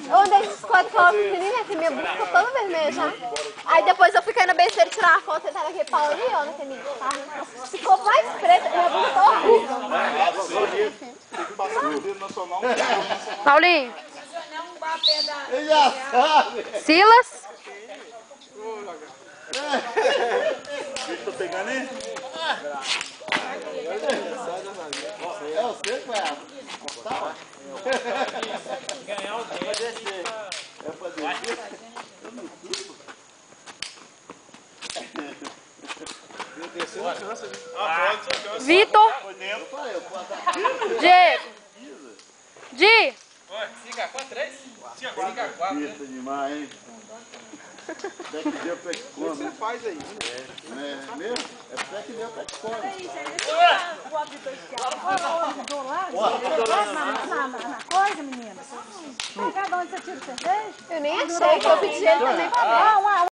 Eu andei esses 4 km pequenininhos, minha blusa ficou toda vermelha já. Aí depois eu fiquei na besteira de tirar a foto, tava naquele pau ali, ó, naquele carro. Ficou mais preta, minha blusa ficou horrível. Paulinho. Ele já sabe. Silas. Tô pegando aí? É você que vai cortar? Ganhar o dedo. É pra descer? Eu não subo. Desceu, cansa, Vitor. Diego. Di. Oi, 5x4, 3? 5x4. Isso demais, hein? Até que deu pra que come. O que você faz aí? É mesmo? É até que deu pra que come. Na coisa, menina. Cada onde você tira cerveja? Eu nem achei que eu pedi ele também pra ver.